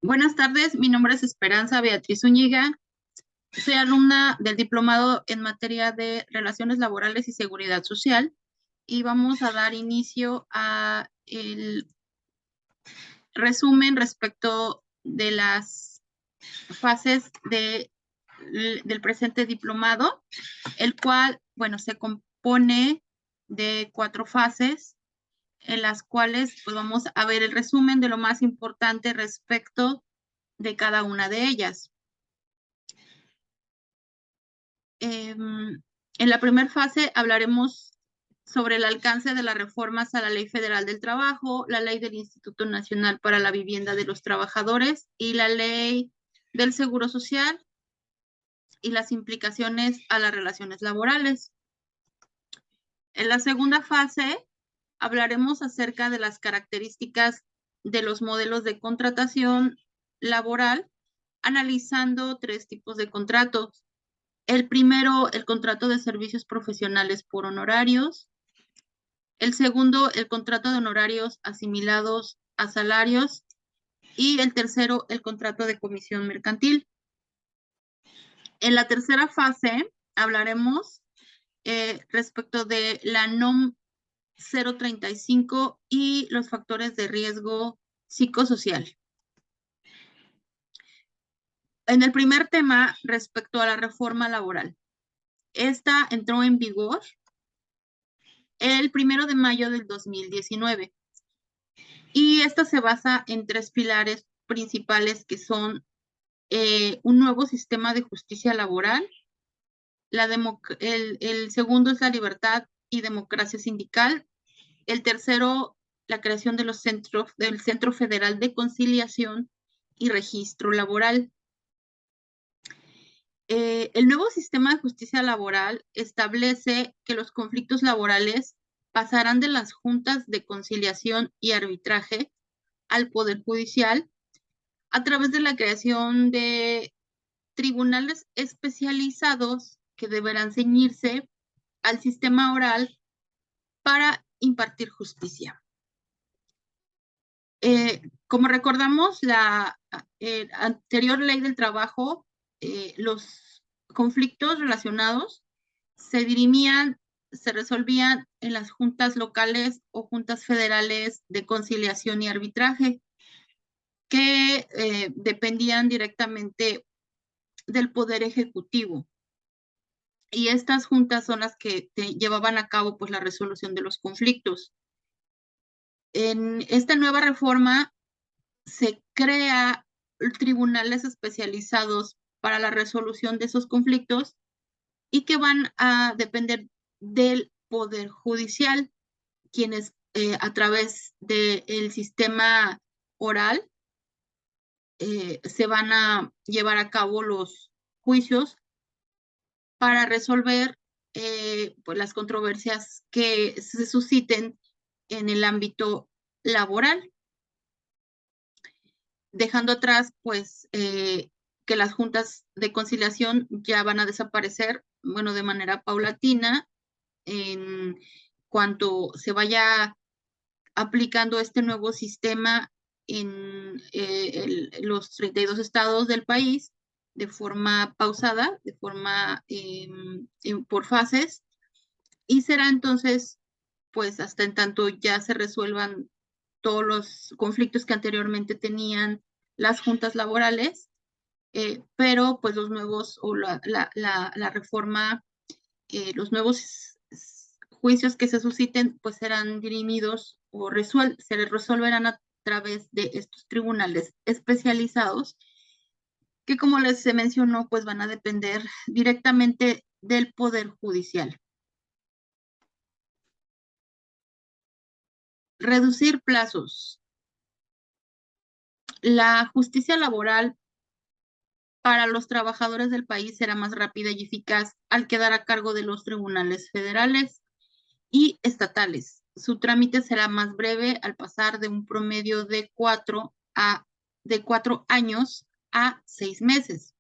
Buenas tardes, mi nombre es Esperanza Beatriz Zúñiga. Soy alumna del diplomado en materia de Relaciones Laborales y Seguridad Social y vamos a dar inicio a el resumen respecto de las fases del presente diplomado, el cual, bueno, se compone de 4 fases en las cuales pues, vamos a ver el resumen de lo más importante respecto de cada una de ellas. En la primera fase hablaremos sobre el alcance de las reformas a la Ley Federal del Trabajo, la Ley del Instituto Nacional para la Vivienda de los Trabajadores y la Ley del Seguro Social y las implicaciones a las relaciones laborales. En la segunda fase hablaremos acerca de las características de los modelos de contratación laboral, analizando 3 tipos de contratos. El primero, el contrato de servicios profesionales por honorarios. El segundo, el contrato de honorarios asimilados a salarios. Y el tercero, el contrato de comisión mercantil. En la tercera fase hablaremos respecto de la NOM 035 y los factores de riesgo psicosocial. En el primer tema, respecto a la reforma laboral. Esta entró en vigor el 1 de mayo del 2019. Y esta se basa en 3 pilares principales que son un nuevo sistema de justicia laboral, el segundo es la libertad y democracia sindical, el tercero, la creación de del Centro Federal de Conciliación y Registro Laboral. El nuevo sistema de justicia laboral establece que los conflictos laborales pasarán de las juntas de conciliación y arbitraje al Poder Judicial a través de la creación de tribunales especializados que deberán ceñirse al sistema oral para impartir justicia. Como recordamos, la anterior ley del trabajo, los conflictos relacionados se dirimían, se resolvían en las juntas locales o juntas federales de conciliación y arbitraje, que dependían directamente del Poder Ejecutivo. Y estas juntas son las que llevaban a cabo pues, la resolución de los conflictos. En esta nueva reforma se crea tribunales especializados para la resolución de esos conflictos y que van a depender del Poder Judicial, quienes a través del sistema oral se van a llevar a cabo los juicios para resolver pues las controversias que se susciten en el ámbito laboral, dejando atrás pues que las juntas de conciliación ya van a desaparecer, bueno, de manera paulatina, en cuanto se vaya aplicando este nuevo sistema en los 32 estados del país de forma pausada, de forma por fases, y será entonces, pues hasta en tanto ya se resuelvan todos los conflictos que anteriormente tenían las juntas laborales, pero pues los nuevos o la reforma, los nuevos juicios que se susciten, pues serán dirimidos o se resolverán a través de estos tribunales especializados que, como les mencionó, pues van a depender directamente del Poder Judicial. Reducir plazos. La justicia laboral para los trabajadores del país será más rápida y eficaz al quedar a cargo de los tribunales federales y estatales. Su trámite será más breve al pasar de un promedio de 4 años a 6 meses.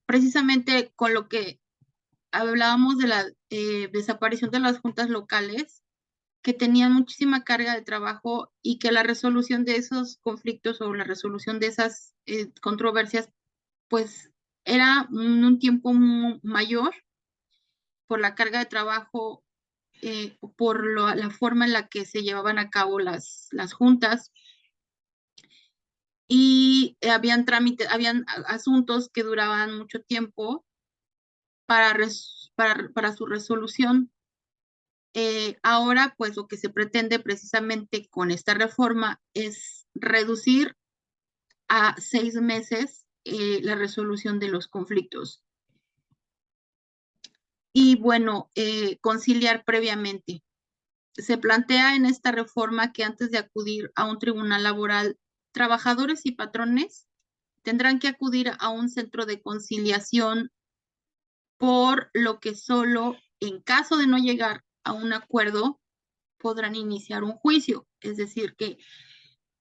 Precisamente con lo que hablábamos de la desaparición de las juntas locales, que tenían muchísima carga de trabajo y que la resolución de esos conflictos o la resolución de esas controversias, pues era un tiempo mayor por la carga de trabajo, por la forma en la que se llevaban a cabo las juntas, y habían trámites, habían asuntos que duraban mucho tiempo para su resolución. Ahora, pues lo que se pretende precisamente con esta reforma es reducir a 6 meses la resolución de los conflictos. Y bueno, conciliar previamente. Se plantea en esta reforma que antes de acudir a un tribunal laboral, trabajadores y patrones tendrán que acudir a un centro de conciliación, por lo que solo en caso de no llegar a un acuerdo podrán iniciar un juicio. Es decir, que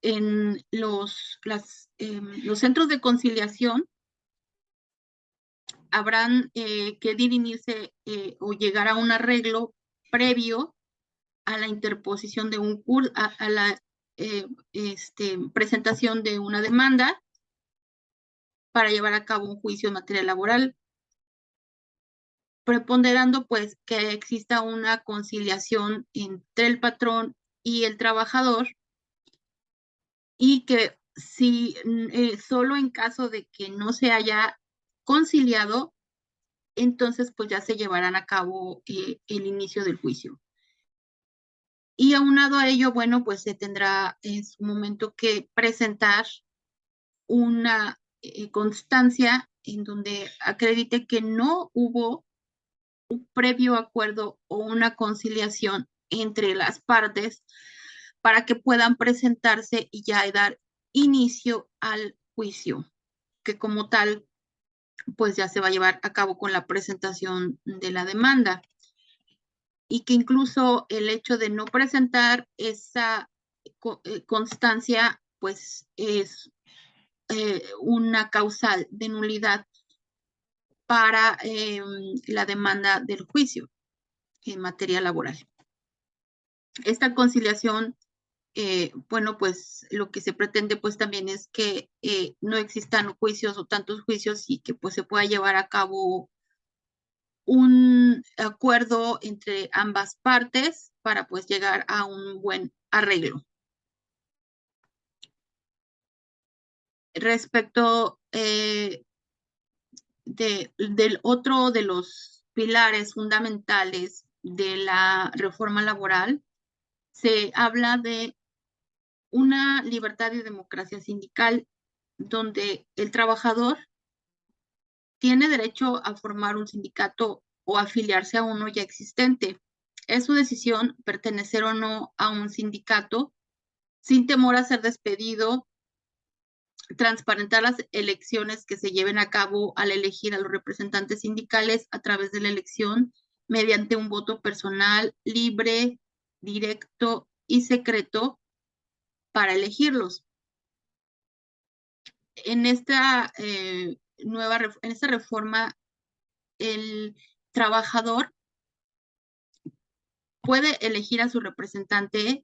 en los centros de conciliación habrán que dirimirse o llegar a un arreglo previo a la interposición de un curso, a la presentación de una demanda para llevar a cabo un juicio en materia laboral, preponderando pues que exista una conciliación entre el patrón y el trabajador, y que si solo en caso de que no se haya conciliado, entonces pues ya se llevarán a cabo el inicio del juicio. Y aunado a ello, bueno, pues se tendrá en su momento que presentar una constancia en donde acredite que no hubo un previo acuerdo o una conciliación entre las partes para que puedan presentarse y ya dar inicio al juicio, que como tal, pues ya se va a llevar a cabo con la presentación de la demanda. Y que incluso el hecho de no presentar esa constancia, pues es una causal de nulidad para la demanda del juicio en materia laboral. Esta conciliación, bueno, pues lo que se pretende pues también es que no existan juicios o tantos juicios, y que pues se pueda llevar a cabo un acuerdo entre ambas partes para pues llegar a un buen arreglo. Respecto del otro de los pilares fundamentales de la reforma laboral, se habla de una libertad y democracia sindical, donde el trabajador tiene derecho a formar un sindicato o afiliarse a uno ya existente. Es su decisión pertenecer o no a un sindicato, sin temor a ser despedido, transparentar las elecciones que se lleven a cabo al elegir a los representantes sindicales a través de la elección mediante un voto personal, libre, directo y secreto para elegirlos. En esta en esta reforma, el trabajador puede elegir a su representante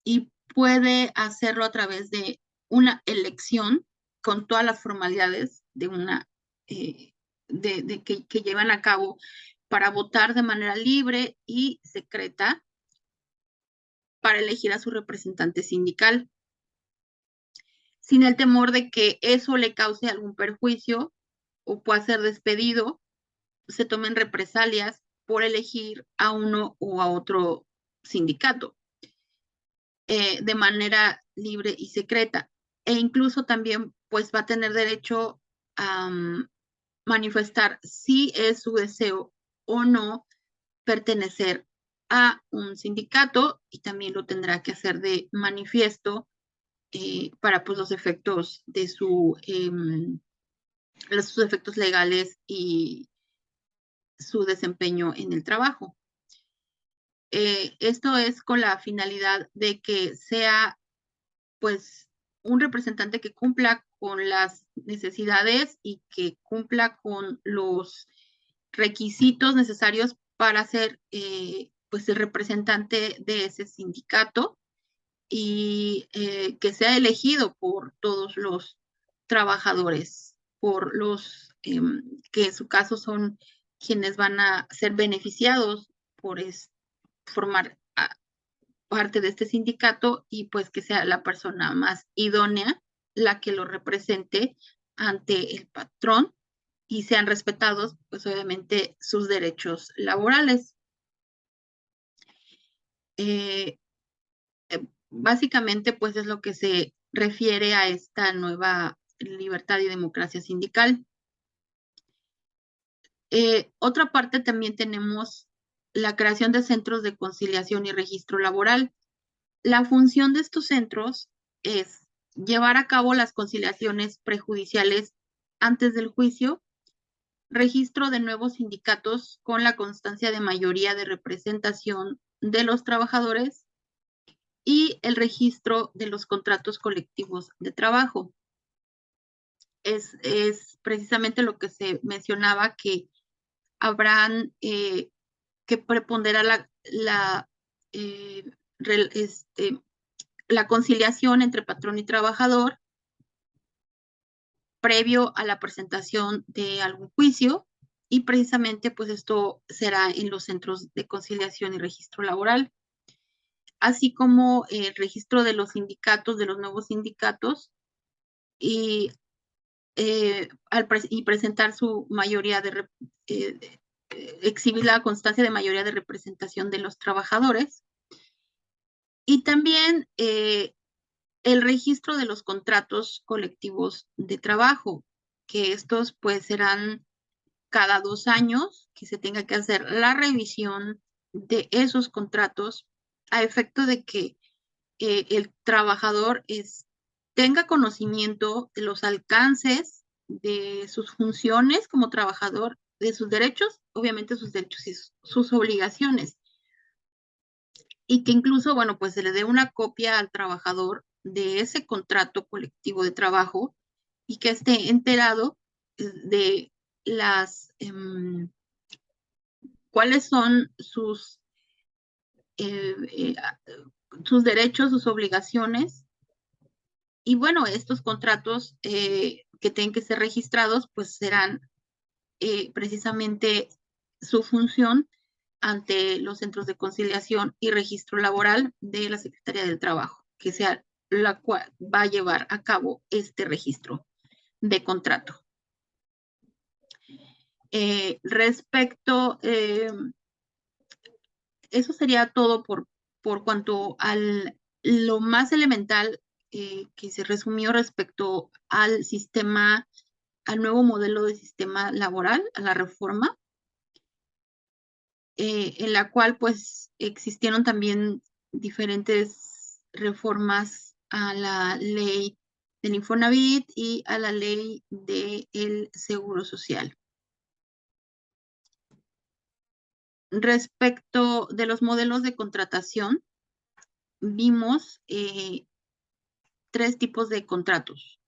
y puede hacerlo a través de una elección con todas las formalidades de una que llevan a cabo para votar de manera libre y secreta para elegir a su representante sindical, sin el temor de que eso le cause algún perjuicio o pueda ser despedido, se tomen represalias por elegir a uno o a otro sindicato de manera libre y secreta. E incluso también pues va a tener derecho a manifestar si es su deseo o no pertenecer a un sindicato, y también lo tendrá que hacer de manifiesto para pues los efectos de sus efectos legales y su desempeño en el trabajo. Esto es con la finalidad de que sea pues un representante que cumpla con las necesidades y que cumpla con los requisitos necesarios para ser pues el representante de ese sindicato y que sea elegido por todos los trabajadores, por los que en su caso son quienes van a ser beneficiados por formar parte de este sindicato, y pues que sea la persona más idónea la que lo represente ante el patrón y sean respetados, pues obviamente, sus derechos laborales. Eh, Básicamente, pues es lo que se refiere a esta nueva libertad y democracia sindical. Otra parte, también tenemos la creación de centros de conciliación y registro laboral. La función de estos centros es llevar a cabo las conciliaciones prejudiciales antes del juicio, registro de nuevos sindicatos con la constancia de mayoría de representación de los trabajadores y el registro de los contratos colectivos de trabajo. Es precisamente lo que se mencionaba, que habrán que preponderar la conciliación entre patrón y trabajador previo a la presentación de algún juicio, y precisamente pues esto será en los centros de conciliación y registro laboral, así como el registro de los sindicatos, de los nuevos sindicatos, y, y presentar su mayoría exhibir la constancia de mayoría de representación de los trabajadores, y también el registro de los contratos colectivos de trabajo, que estos pues serán cada 2 años, que se tenga que hacer la revisión de esos contratos a efecto de que el trabajador tenga conocimiento de los alcances de sus funciones como trabajador, de sus derechos, obviamente sus derechos y sus obligaciones, y que incluso, bueno, pues se le dé una copia al trabajador de ese contrato colectivo de trabajo y que esté enterado de cuáles son eh, eh, sus derechos, sus obligaciones. Y bueno, estos contratos que tienen que ser registrados, pues serán precisamente su función ante los centros de conciliación y registro laboral de la Secretaría del Trabajo, que sea la cual va a llevar a cabo este registro de contrato. Eso sería todo por cuanto lo más elemental que se resumió respecto al sistema, al nuevo modelo de sistema laboral, a la reforma, en la cual pues existieron también diferentes reformas a la ley del Infonavit y a la ley del Seguro Social. Respecto de los modelos de contratación, vimos 3 tipos de contratos.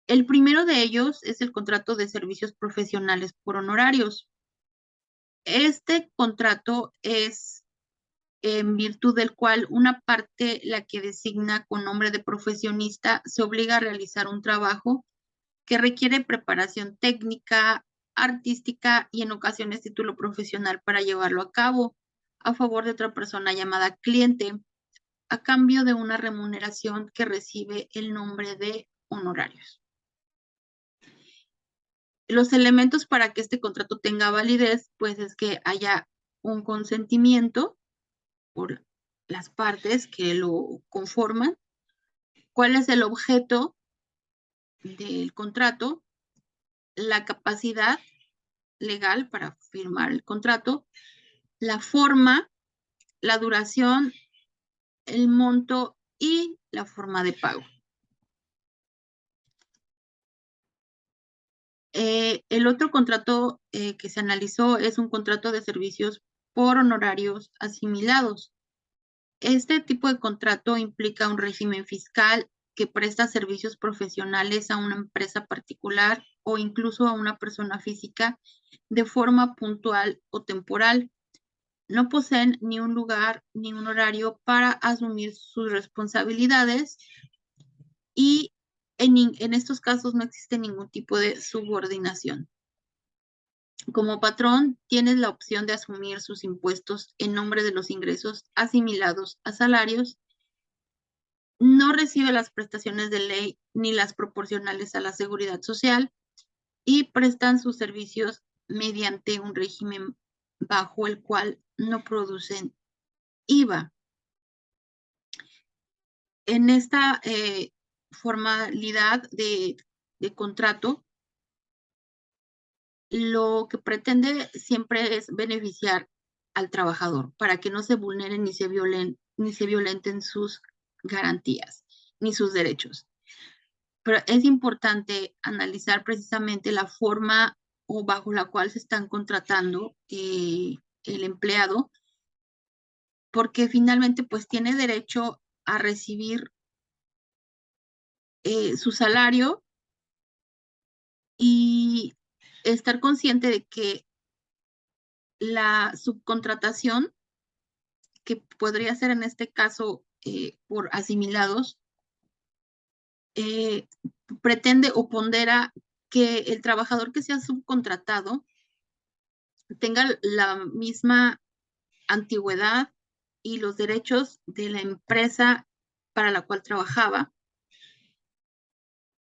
El primero de ellos es el contrato de servicios profesionales por honorarios. Este contrato es en virtud del cual una parte, la que designa con nombre de profesionista, se obliga a realizar un trabajo que requiere preparación técnica, artística y en ocasiones título profesional para llevarlo a cabo a favor de otra persona llamada cliente, a cambio de una remuneración que recibe el nombre de honorarios. Los elementos para que este contrato tenga validez, pues es que haya un consentimiento por las partes que lo conforman, cuál es el objeto del contrato, la capacidad legal para firmar el contrato, la forma, la duración, el monto y la forma de pago. El otro contrato que se analizó es un contrato de servicios por honorarios asimilados. Este tipo de contrato implica un régimen fiscal que presta servicios profesionales a una empresa particular o incluso a una persona física de forma puntual o temporal. no poseen ni un lugar ni un horario para asumir sus responsabilidades y en estos casos no existe ningún tipo de subordinación. Como patrón, tienes la opción de asumir sus impuestos en nombre de los ingresos asimilados a salarios. No recibe las prestaciones de ley ni las proporcionales a la seguridad social y prestan sus servicios mediante un régimen bajo el cual no producen IVA. En esta formalidad de contrato, lo que pretende siempre es beneficiar al trabajador para que no se vulneren ni se violenten sus garantías ni sus derechos. Pero es importante analizar precisamente la forma o bajo la cual se están contratando el empleado, porque finalmente pues tiene derecho a recibir su salario y estar consciente de que la subcontratación, que podría ser en este caso por asimilados, pretende o pondera que el trabajador que sea subcontratado tenga la misma antigüedad y los derechos de la empresa para la cual trabajaba,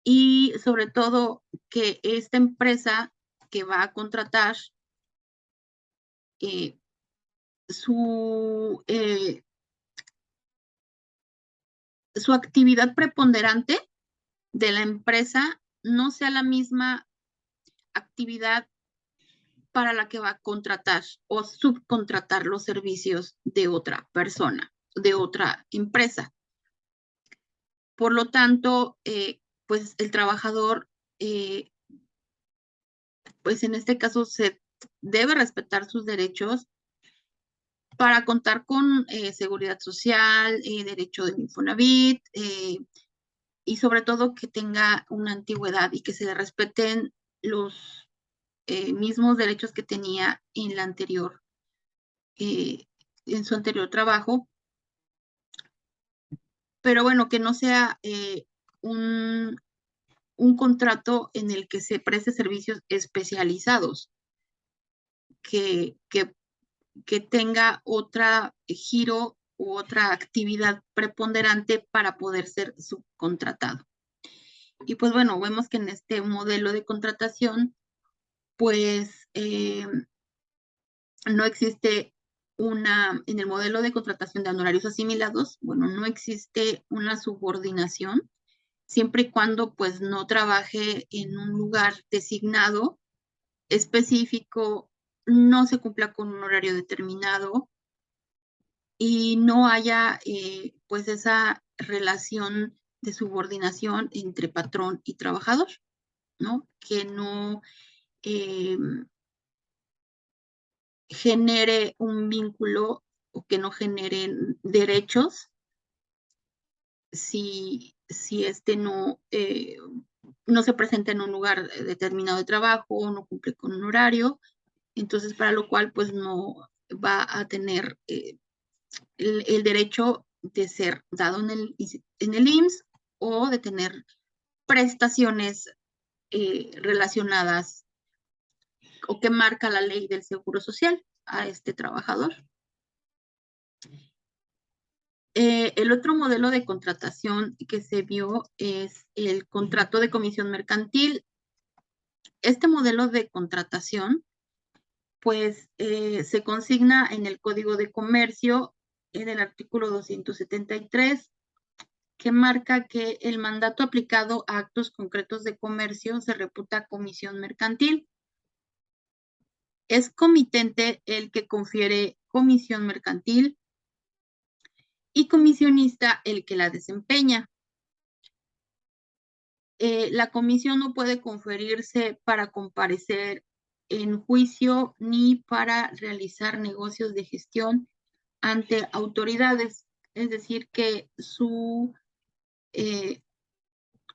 y sobre todo que esta empresa que va a contratar eh, su, eh, su actividad preponderante de la empresa no sea la misma actividad para la que va a contratar o subcontratar los servicios de otra persona, de otra empresa. Por lo tanto, pues el trabajador, pues en este caso se debe respetar sus derechos para contar con seguridad social, derecho de Infonavit, y sobre todo que tenga una antigüedad y que se le respeten los mismos derechos que tenía en la anterior, en su anterior trabajo, pero bueno, que no sea un contrato en el que se preste servicios especializados, que, que, que tenga otra giro u otra actividad preponderante para poder ser subcontratado. Y pues bueno, vemos que en este modelo de contratación, pues no existe en el modelo de contratación de honorarios asimilados, bueno, no existe una subordinación, siempre y cuando pues no trabaje en un lugar designado, específico, no se cumpla con un horario determinado y no haya pues esa relación de subordinación entre patrón y trabajador, ¿no? Que no genere un vínculo o que no generen derechos si este no se presenta en un lugar determinado de trabajo o no cumple con un horario, entonces para lo cual pues no va a tener el derecho de ser dado en el IMSS o de tener prestaciones relacionadas o que marca la ley del Seguro Social a este trabajador. El otro modelo de contratación que se vio es el contrato de comisión mercantil. Este modelo de contratación, pues, se consigna en el Código de Comercio, en el artículo 273, que marca que el mandato aplicado a actos concretos de comercio se reputa comisión mercantil. Es comitente el que confiere comisión mercantil y comisionista el que la desempeña. La comisión no puede conferirse para comparecer en juicio ni para realizar negocios de gestión ante autoridades. Es decir, que su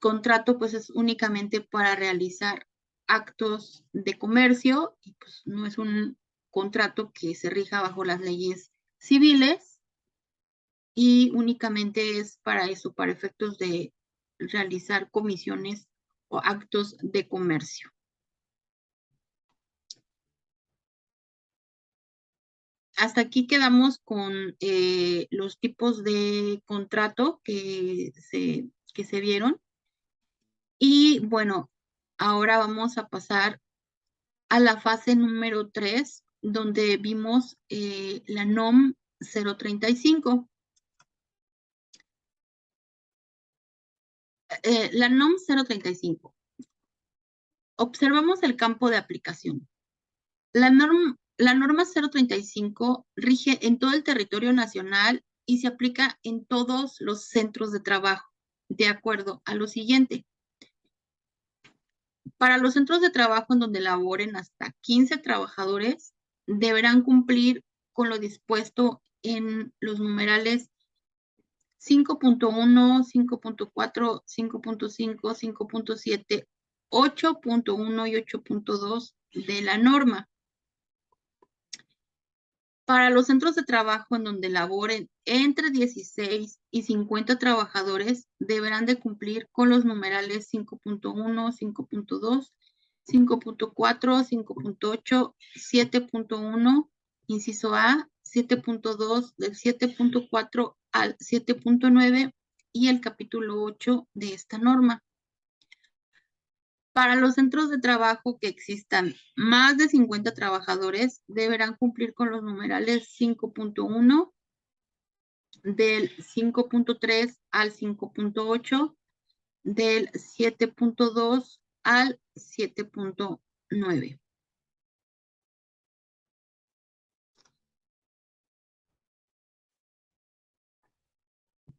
contrato pues es únicamente para realizar actos de comercio y pues no es un contrato que se rija bajo las leyes civiles y únicamente es para eso, para efectos de realizar comisiones o actos de comercio. Hasta aquí quedamos con los tipos de contrato que se vieron. Y bueno, ahora vamos a pasar a la fase número 3, donde vimos la NOM 035. La NOM 035. Observamos el campo de aplicación. La norma 035 rige en todo el territorio nacional y se aplica en todos los centros de trabajo, de acuerdo a lo siguiente. Para los centros de trabajo en donde laboren hasta 15 trabajadores, deberán cumplir con lo dispuesto en los numerales 5.1, 5.4, 5.5, 5.7, 8.1 y 8.2 de la norma. Para los centros de trabajo en donde laboren entre 16 y 50 trabajadores, deberán de cumplir con los numerales 5.1, 5.2, 5.4, 5.8, 7.1, inciso A, 7.2, del 7.4 al 7.9 y el capítulo 8 de esta norma. Para los centros de trabajo que existan más de 50 trabajadores, deberán cumplir con los numerales 5.1, del 5.3 al 5.8, del 7.2 al 7.9.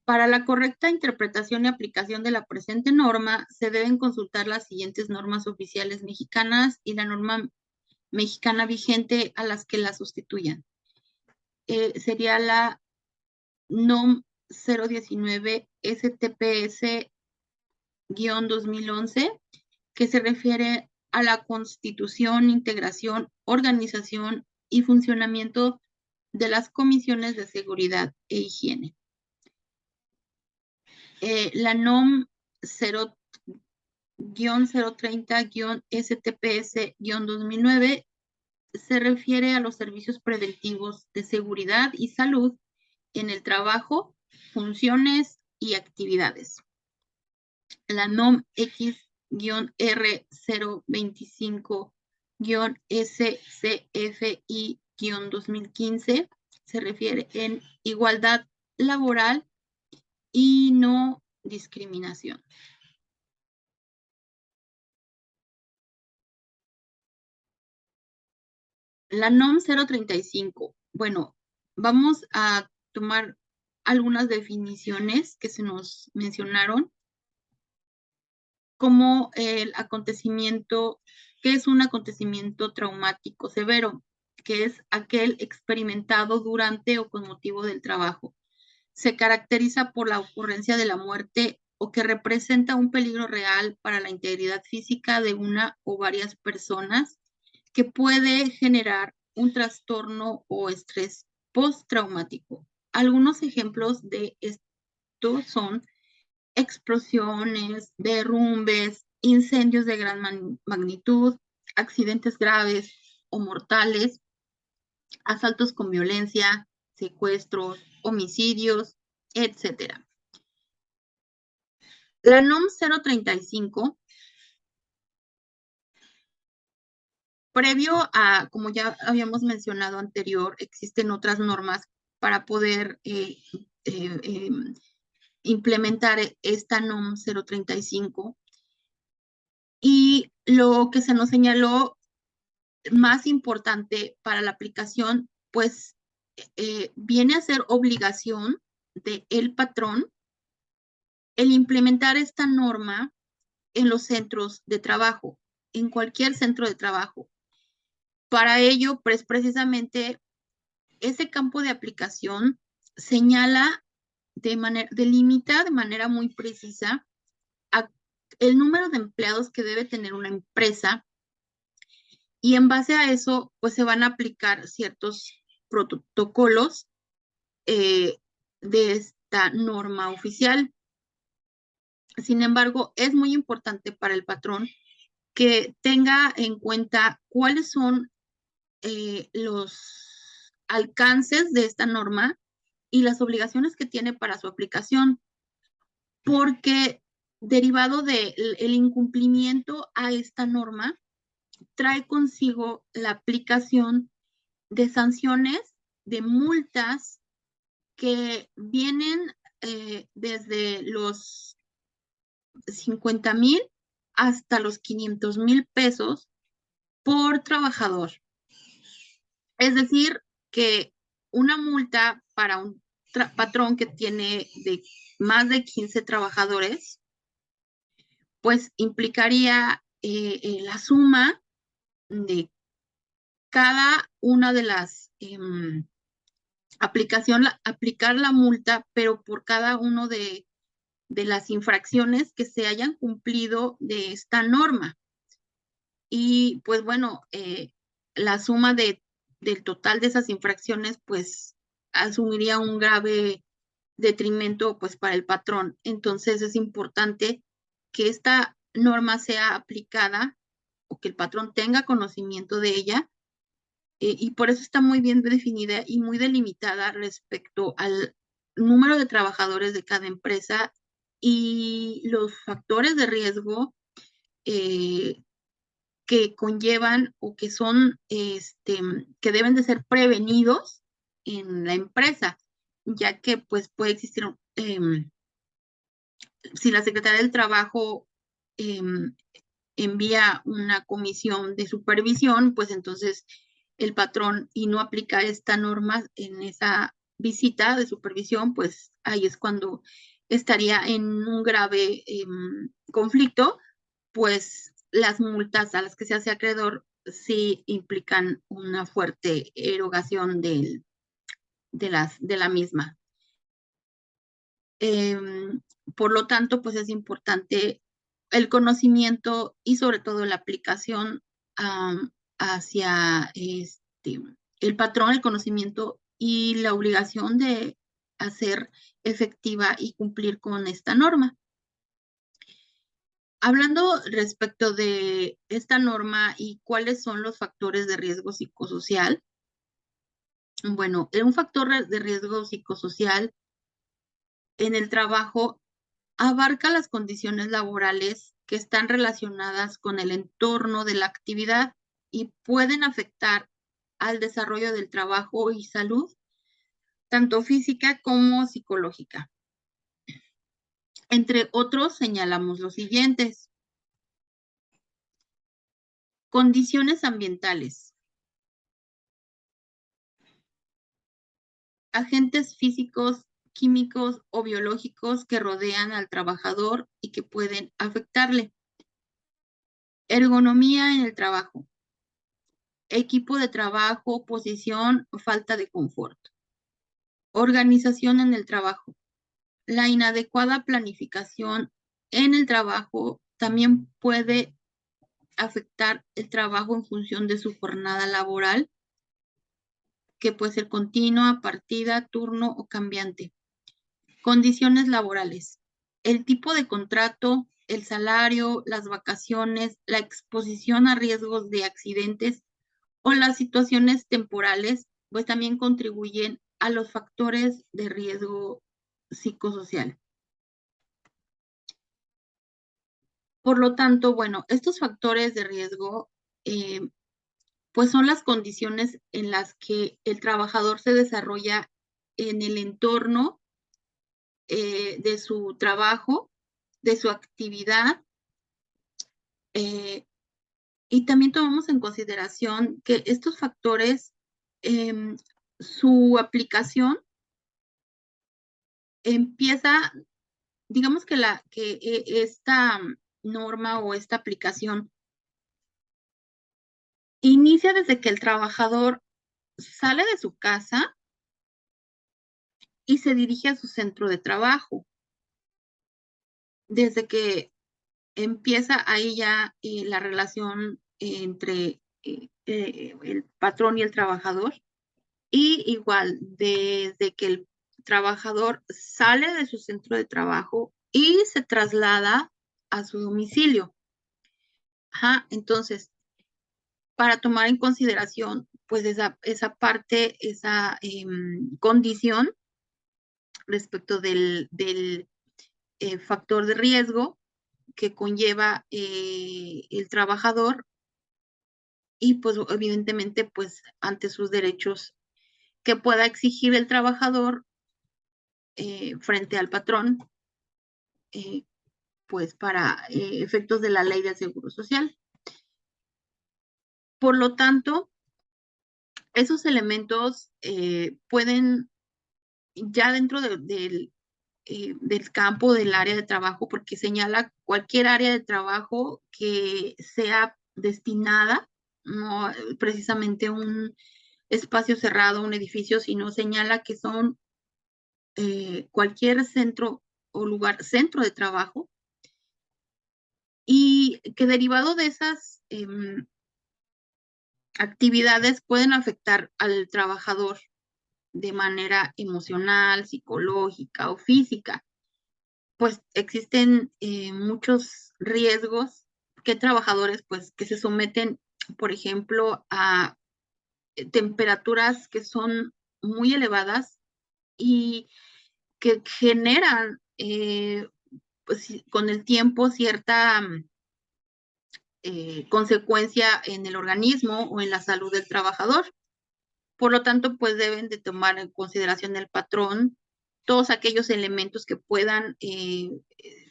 Para la correcta interpretación y aplicación de la presente norma, se deben consultar las siguientes normas oficiales mexicanas y la norma mexicana vigente a las que la sustituyan. Sería la NOM 019 STPS-2011, que se refiere a la constitución, integración, organización y funcionamiento de las comisiones de seguridad e higiene. La NOM 0-030-STPS-2009 se refiere a los servicios preventivos de seguridad y salud en el trabajo, funciones y actividades. La NOM X-R025-SCFI-2015 se refiere en igualdad laboral y no discriminación. La NOM 035. Bueno, vamos a tomar algunas definiciones que se nos mencionaron, como el acontecimiento, que es un acontecimiento traumático severo, que es aquel experimentado durante o con motivo del trabajo. Se caracteriza por la ocurrencia de la muerte o que representa un peligro real para la integridad física de una o varias personas, que puede generar un trastorno o estrés postraumático. Algunos ejemplos de esto son explosiones, derrumbes, incendios de gran magnitud, accidentes graves o mortales, asaltos con violencia, secuestros, homicidios, etc. La NOM 035, previo a, como ya habíamos mencionado anterior, existen otras normas para poder implementar esta NOM 035. Y lo que se nos señaló más importante para la aplicación, pues viene a ser obligación del patrón el implementar esta norma en los centros de trabajo, en cualquier centro de trabajo. Para ello, pues precisamente ese campo de aplicación señala delimita de manera muy precisa el número de empleados que debe tener una empresa y en base a eso, pues se van a aplicar ciertos protocolos de esta norma oficial. Sin embargo, es muy importante para el patrón que tenga en cuenta cuáles son los alcances de esta norma y las obligaciones que tiene para su aplicación, porque derivado del incumplimiento a esta norma, trae consigo la aplicación de sanciones, de multas que vienen desde los 50,000 hasta los 500,000 pesos por trabajador. Es decir, que una multa para un patrón que tiene de más de 15 trabajadores, pues implicaría la suma de cada una de las aplicar la multa, pero por cada uno de las infracciones que se hayan cumplido de esta norma. Y pues bueno, la suma del total de esas infracciones, pues asumiría un grave detrimento pues para el patrón. Entonces es importante que esta norma sea aplicada o que el patrón tenga conocimiento de ella, y por eso está muy bien definida y muy delimitada respecto al número de trabajadores de cada empresa y los factores de riesgo que conllevan o que son, que deben de ser prevenidos en la empresa, ya que pues puede existir, si la Secretaría del Trabajo envía una comisión de supervisión, pues entonces el patrón y no aplica esta norma en esa visita de supervisión, pues ahí es cuando estaría en un grave conflicto, pues las multas a las que se hace acreedor sí implican una fuerte erogación de la misma. Por lo tanto, pues es importante el conocimiento y sobre todo la aplicación hacia el patrón, el conocimiento y la obligación de hacer efectiva y cumplir con esta norma. Hablando respecto de esta norma y cuáles son los factores de riesgo psicosocial, bueno, un factor de riesgo psicosocial en el trabajo abarca las condiciones laborales que están relacionadas con el entorno de la actividad y pueden afectar al desarrollo del trabajo y salud, tanto física como psicológica. Entre otros, señalamos los siguientes. Condiciones ambientales. Agentes físicos, químicos o biológicos que rodean al trabajador y que pueden afectarle. Ergonomía en el trabajo. Equipo de trabajo, posición o falta de confort. Organización en el trabajo. La inadecuada planificación en el trabajo también puede afectar el trabajo en función de su jornada laboral, que puede ser continua, partida, turno o cambiante. Condiciones laborales. El tipo de contrato, el salario, las vacaciones, la exposición a riesgos de accidentes o las situaciones temporales, pues también contribuyen a los factores de riesgo psicosocial. Por lo tanto, bueno, estos factores de riesgo, pues son las condiciones en las que el trabajador se desarrolla en el entorno de su trabajo, de su actividad, y también tomamos en consideración que estos factores, su aplicación empieza, digamos que esta norma o esta aplicación inicia desde que el trabajador sale de su casa y se dirige a su centro de trabajo. Desde que empieza ahí ya la relación entre el patrón y el trabajador. Y igual, desde que el trabajador sale de su centro de trabajo y se traslada a su domicilio. Ajá, entonces, para tomar en consideración, pues esa parte, esa condición respecto del factor de riesgo que conlleva el trabajador y pues evidentemente pues ante sus derechos que pueda exigir el trabajador frente al patrón, eh, pues para efectos de la ley del Seguro Social. Por lo tanto, esos elementos pueden, ya dentro del campo del área de trabajo, porque señala cualquier área de trabajo que sea destinada, no precisamente un espacio cerrado, un edificio, sino señala que son cualquier centro o lugar, centro de trabajo, y que derivado de esas actividades pueden afectar al trabajador de manera emocional, psicológica o física. Pues existen muchos riesgos que trabajadores pues que se someten, por ejemplo, a temperaturas que son muy elevadas y que generan pues, con el tiempo cierta consecuencia en el organismo o en la salud del trabajador. Por lo tanto, pues deben de tomar en consideración el patrón todos aquellos elementos que puedan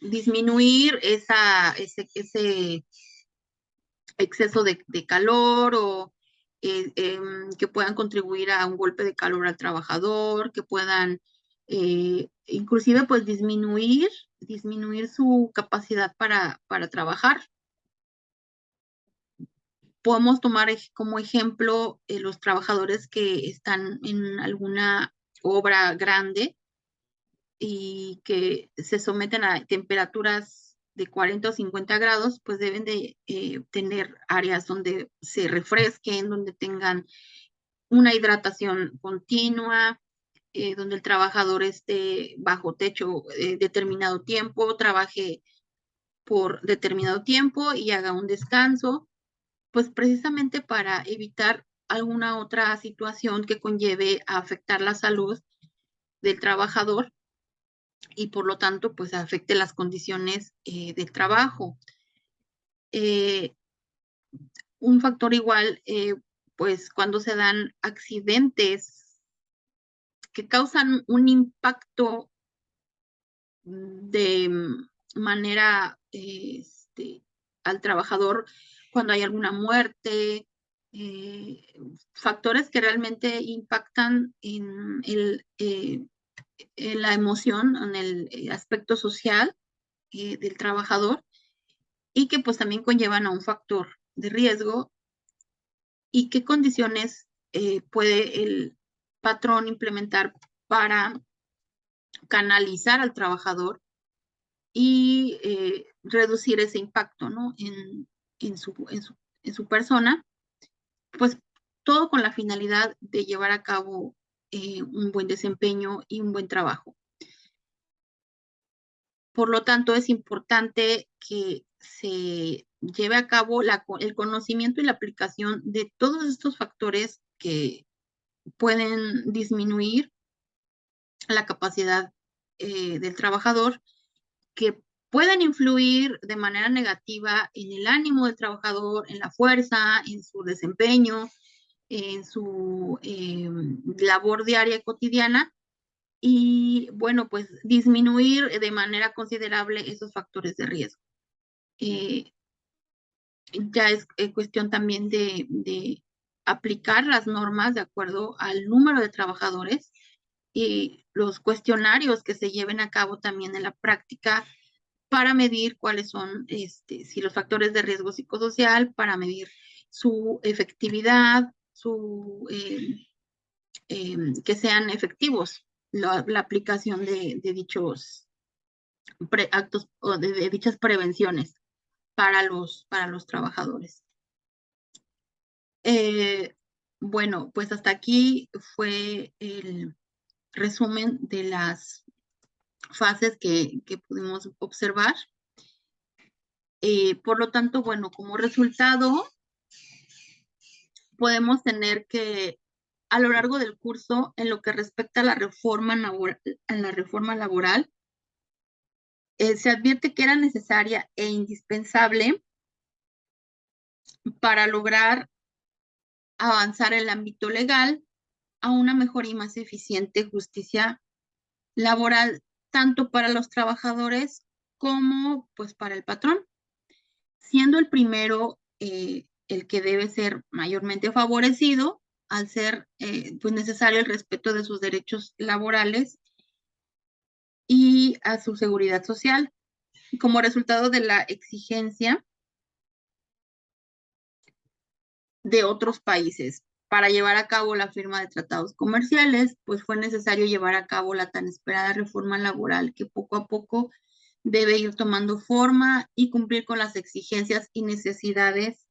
disminuir ese exceso de calor o que puedan contribuir a un golpe de calor al trabajador, que puedan inclusive pues disminuir su capacidad para trabajar. Podemos tomar como ejemplo los trabajadores que están en alguna obra grande y que se someten a temperaturas de 40 o 50 grados, pues deben de tener áreas donde se refresquen, donde tengan una hidratación continua, donde el trabajador esté bajo techo determinado tiempo, trabaje por determinado tiempo y haga un descanso, pues precisamente para evitar alguna otra situación que conlleve a afectar la salud del trabajador y por lo tanto pues afecte las condiciones del trabajo. Un factor igual, pues cuando se dan accidentes que causan un impacto de manera al trabajador, cuando hay alguna muerte, factores que realmente impactan en la emoción, en el aspecto social del trabajador y que pues también conllevan a un factor de riesgo y qué condiciones puede el patrón implementar para canalizar al trabajador y reducir ese impacto, ¿no? En su persona, pues todo con la finalidad de llevar a cabo un buen desempeño y un buen trabajo. Por lo tanto, es importante que se lleve a cabo el conocimiento y la aplicación de todos estos factores que pueden disminuir la capacidad del trabajador, que pueden influir de manera negativa en el ánimo del trabajador, en la fuerza, en su desempeño, en su labor diaria cotidiana y, bueno, pues disminuir de manera considerable esos factores de riesgo. Ya es cuestión también de aplicar las normas de acuerdo al número de trabajadores y los cuestionarios que se lleven a cabo también en la práctica para medir cuáles son, si los factores de riesgo psicosocial, para medir su efectividad, que sean efectivos la aplicación de dichos actos o de dichas prevenciones para los trabajadores. Bueno, pues hasta aquí fue el resumen de las fases que pudimos observar. Por lo tanto, bueno, como resultado, podemos tener que a lo largo del curso, en lo que respecta a la reforma laboral, se advierte que era necesaria e indispensable para lograr avanzar en el ámbito legal a una mejor y más eficiente justicia laboral, tanto para los trabajadores como pues para el patrón, siendo el primero el que debe ser mayormente favorecido al ser pues necesario el respeto de sus derechos laborales y a su seguridad social, como resultado de la exigencia de otros países. Para llevar a cabo la firma de tratados comerciales, pues fue necesario llevar a cabo la tan esperada reforma laboral que poco a poco debe ir tomando forma y cumplir con las exigencias y necesidades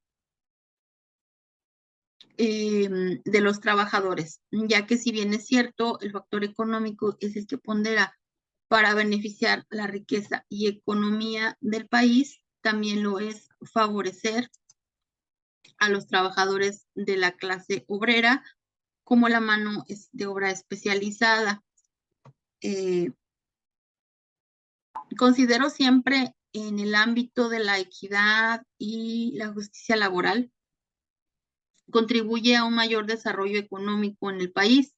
de los trabajadores, ya que si bien es cierto, el factor económico es el que pondera para beneficiar la riqueza y economía del país, también lo es favorecer a los trabajadores de la clase obrera como la mano de obra especializada. Considero siempre en el ámbito de la equidad y la justicia laboral, contribuye a un mayor desarrollo económico en el país,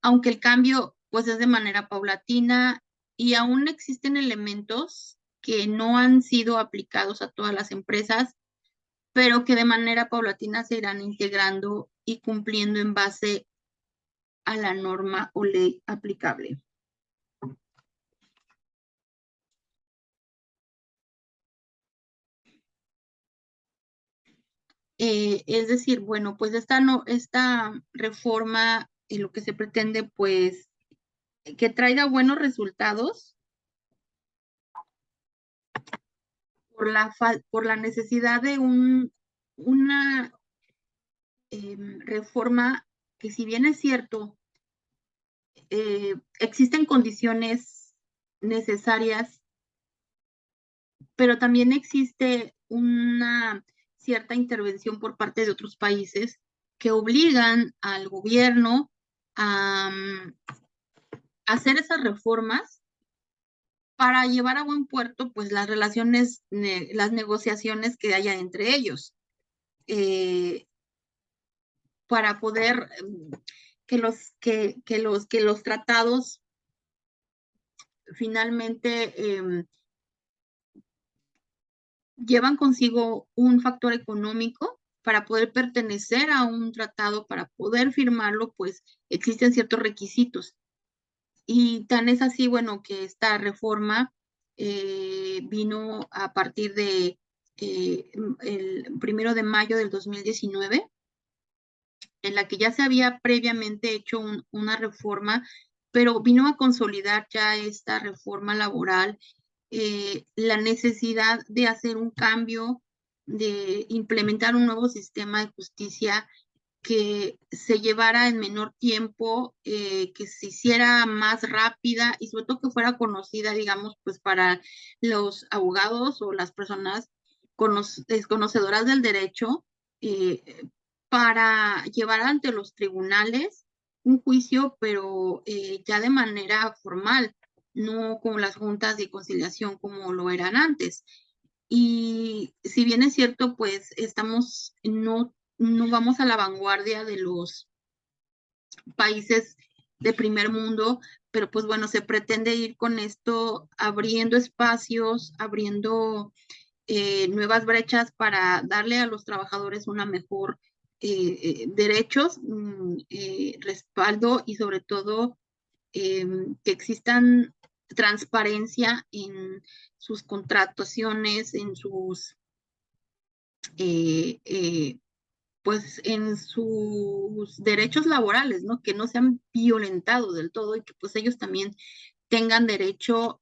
aunque el cambio pues es de manera paulatina y aún existen elementos que no han sido aplicados a todas las empresas, pero que de manera paulatina se irán integrando y cumpliendo en base a la norma o ley aplicable. Es decir, bueno, pues esta reforma, lo que se pretende, pues, que traiga buenos resultados por la necesidad de una reforma que, si bien es cierto, existen condiciones necesarias, pero también existe una cierta intervención por parte de otros países que obligan al gobierno a hacer esas reformas para llevar a buen puerto pues las relaciones, las negociaciones que haya entre ellos, para poder que los tratados finalmente llevan consigo un factor económico. Para poder pertenecer a un tratado, para poder firmarlo, pues existen ciertos requisitos. Y tan es así, bueno, que esta reforma vino a partir de el 1 de mayo del 2019, en la que ya se había previamente hecho una reforma, pero vino a consolidar ya esta reforma laboral, la necesidad de hacer un cambio, de implementar un nuevo sistema de justicia que se llevara en menor tiempo, que se hiciera más rápida y sobre todo que fuera conocida, digamos, pues para los abogados o las personas conocedoras del derecho, para llevar ante los tribunales un juicio, pero ya de manera formal, no como las juntas de conciliación como lo eran antes. Y si bien es cierto, pues no vamos a la vanguardia de los países de primer mundo, pero pues bueno, se pretende ir con esto abriendo espacios, abriendo nuevas brechas para darle a los trabajadores una mejor derechos, respaldo y sobre todo que existan transparencia en sus contrataciones, en sus pues en sus derechos laborales, ¿no? Que no sean violentados del todo y que pues ellos también tengan derecho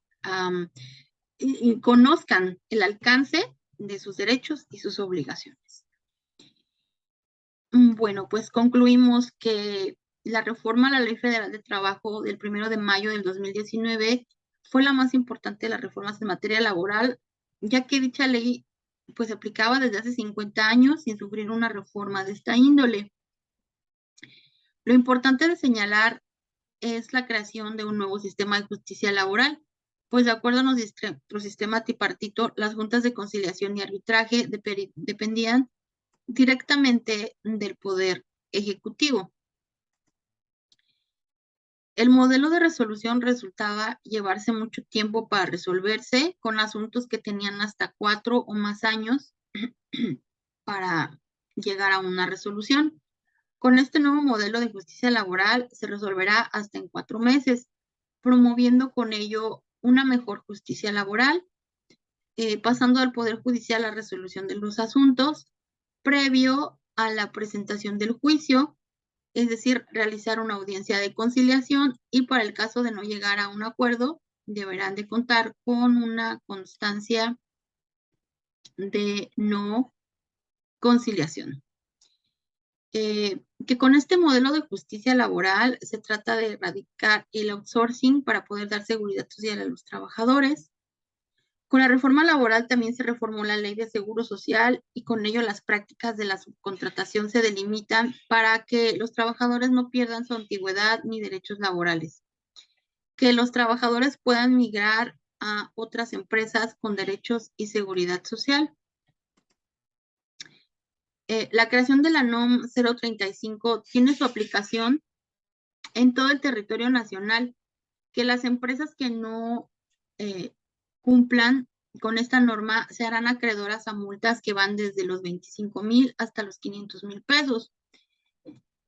y conozcan el alcance de sus derechos y sus obligaciones. Bueno, pues concluimos que la reforma a la Ley Federal de Trabajo del 1 de mayo del 2019 fue la más importante de las reformas en materia laboral, ya que dicha ley pues se aplicaba desde hace 50 años sin sufrir una reforma de esta índole. Lo importante de señalar es la creación de un nuevo sistema de justicia laboral, pues de acuerdo a nuestro sistema tripartito, las juntas de conciliación y arbitraje dependían directamente del Poder Ejecutivo. El modelo de resolución resultaba llevarse mucho tiempo para resolverse con asuntos que tenían hasta 4 o más años para llegar a una resolución. Con este nuevo modelo de justicia laboral se resolverá hasta en 4 meses, promoviendo con ello una mejor justicia laboral, pasando al Poder Judicial la resolución de los asuntos previo a la presentación del juicio, es decir, realizar una audiencia de conciliación y para el caso de no llegar a un acuerdo, deberán de contar con una constancia de no conciliación. Que con este modelo de justicia laboral se trata de erradicar el outsourcing para poder dar seguridad social a los trabajadores. Con la reforma laboral también se reformó la ley de seguro social y con ello las prácticas de la subcontratación se delimitan para que los trabajadores no pierdan su antigüedad ni derechos laborales. Que los trabajadores puedan migrar a otras empresas con derechos y seguridad social. La creación de la NOM 035 tiene su aplicación en todo el territorio nacional, que las empresas que no cumplan con esta norma se harán acreedoras a multas que van desde los 25,000 hasta los 500,000 pesos.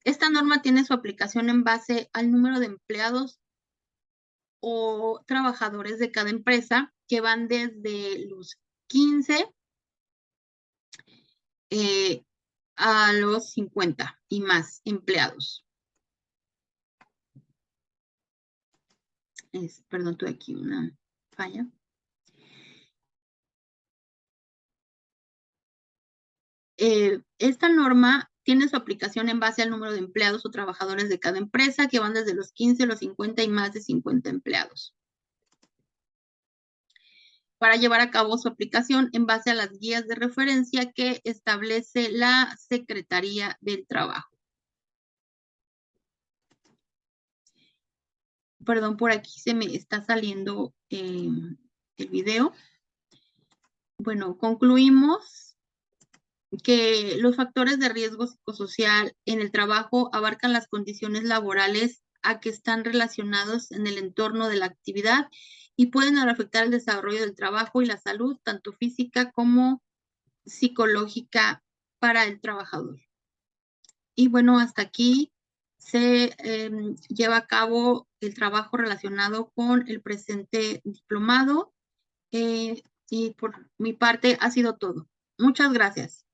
Esta norma tiene su aplicación en base al número de empleados o trabajadores de cada empresa, que van desde los 15 a los 50 y más empleados. Perdón, tuve aquí una falla. Esta norma tiene su aplicación en base al número de empleados o trabajadores de cada empresa, que van desde los 15, los 50 y más de 50 empleados. Para llevar a cabo su aplicación en base a las guías de referencia que establece la Secretaría del Trabajo. Perdón, por aquí se me está saliendo el video. Bueno, concluimos que los factores de riesgo psicosocial en el trabajo abarcan las condiciones laborales a que están relacionados en el entorno de la actividad y pueden afectar el desarrollo del trabajo y la salud, tanto física como psicológica para el trabajador. Y bueno, hasta aquí se lleva a cabo el trabajo relacionado con el presente diplomado y por mi parte ha sido todo. Muchas gracias.